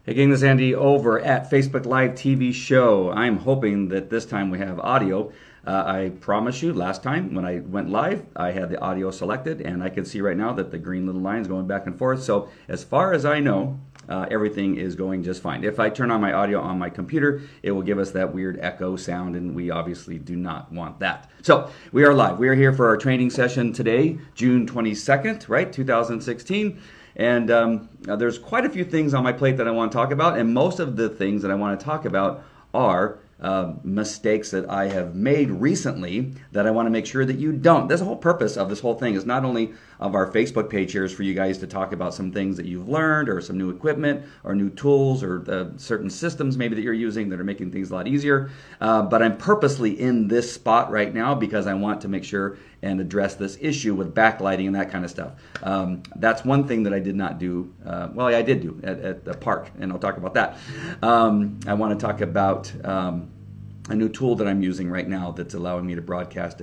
Hey gang, this is Andy over at Facebook Live TV show. I'm hoping that this time we have audio. I promise you, last time when I went live, I had the audio selected, and I can see right now that the green little line is going back and forth. So as far as I know, everything is going just fine. If I turn on my audio on my computer, it will give us that weird echo sound, and we obviously do not want that. So we are live. We are here for our training session today, June 22nd, right, 2016. And there's quite a few things on my plate that I want to talk about, and most of the things that I want to talk about are mistakes that I have made recently that I want to make sure that you don't. That's the whole purpose of this whole thing, is not only of our Facebook page here is for you guys to talk about some things that you've learned, or some new equipment, or new tools, or certain systems maybe that you're using that are making things a lot easier. But I'm purposely in this spot right now because I want to make sure and address this issue with backlighting and that kind of stuff. That's one thing that I did not do. Well, I did do at the park, and I'll talk about that. I want to talk about a new tool that I'm using right now that's allowing me to broadcast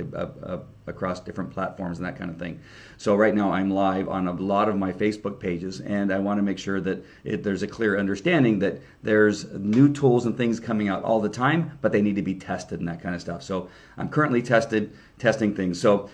across different platforms and that kind of thing. So right now I'm live on a lot of my Facebook pages, and I want to make sure that there's a clear understanding that there's new tools and things coming out all the time, but they need to be tested and that kind of stuff. So I'm currently testing things. So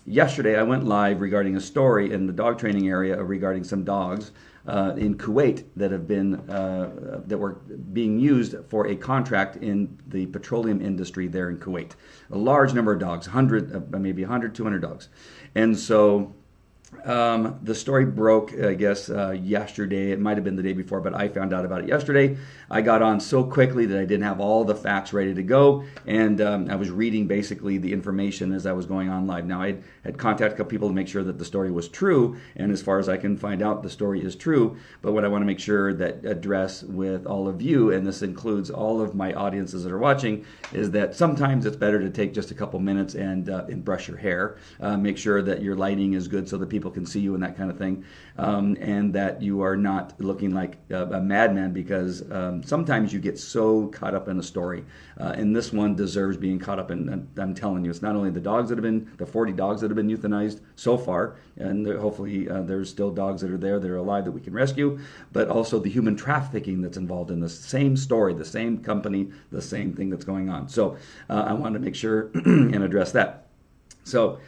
yesterday I went live regarding a story in the dog training area regarding some dogs in Kuwait that have been that were being used for a contract in the petroleum industry there in Kuwait. A large number of dogs, 100, maybe 100, 200 dogs. And so the story broke, I guess, yesterday. It might have been the day before, but I found out about it yesterday. I got on so quickly that I didn't have all the facts ready to go, and I was reading basically the information as I was going on live. Now, I had contacted a couple people to make sure that the story was true, and as far as I can find out, the story is true. But what I want to make sure that address with all of you, and this includes all of my audiences that are watching, is that sometimes it's better to take just a couple minutes and brush your hair, make sure that your lighting is good so that people can see you and that kind of thing, and that you are not looking like a madman, because sometimes you get so caught up in a story, and this one deserves being caught up in. And I'm telling you, it's not only the 40 dogs that have been euthanized so far, and hopefully there's still dogs that are there that are alive that we can rescue, but also the human trafficking that's involved in this same story, the same company, the same thing that's going on. So I wanted to make sure and address that. So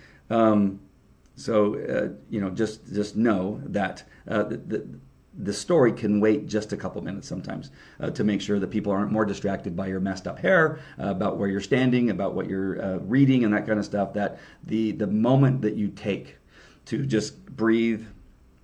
just know that the story can wait just a couple minutes sometimes to make sure that people aren't more distracted by your messed up hair, about where you're standing, about what you're reading and that kind of stuff, that the moment that you take to just breathe,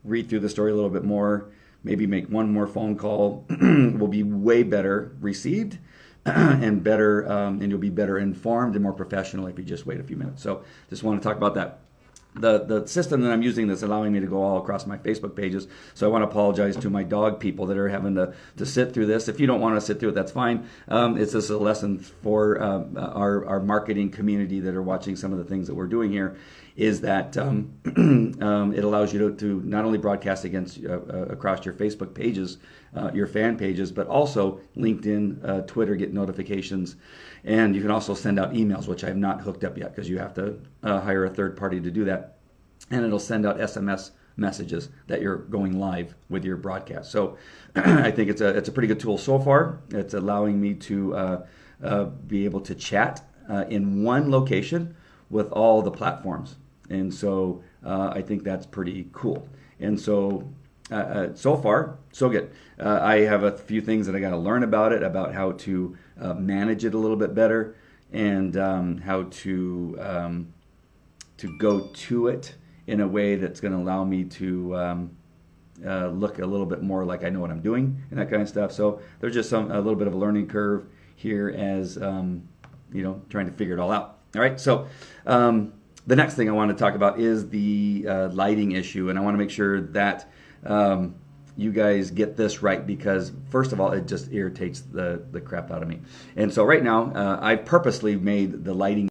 read through the story a little bit more, maybe make one more phone call will be way better received and better, and you'll be better informed and more professional if you just wait a few minutes. So just want to talk about that. The system that I'm using that's allowing me to go all across my Facebook pages. So I want to apologize to my dog people that are having to sit through this. If you don't want to sit through it, that's fine. It's just a lesson for our marketing community that are watching some of the things that we're doing here, is that it allows you to not only broadcast across your Facebook pages, your fan pages, but also LinkedIn, Twitter, get notifications. And you can also send out emails, which I have not hooked up yet because you have to hire a third party to do that. And it'll send out SMS messages that you're going live with your broadcast. So I think it's a pretty good tool so far. It's allowing me to be able to chat in one location with all the platforms. And so I think that's pretty cool. And so so far, so good. I have a few things that I got to learn about it, about how to manage it a little bit better, and how to go to it in a way that's going to allow me to look a little bit more like I know what I'm doing and that kind of stuff. So there's just a little bit of a learning curve here as trying to figure it all out. All right, so the next thing I want to talk about is the lighting issue, and I want to make sure that you guys get this right, because first of all, it just irritates the crap out of me. And so right now, I purposely made the lighting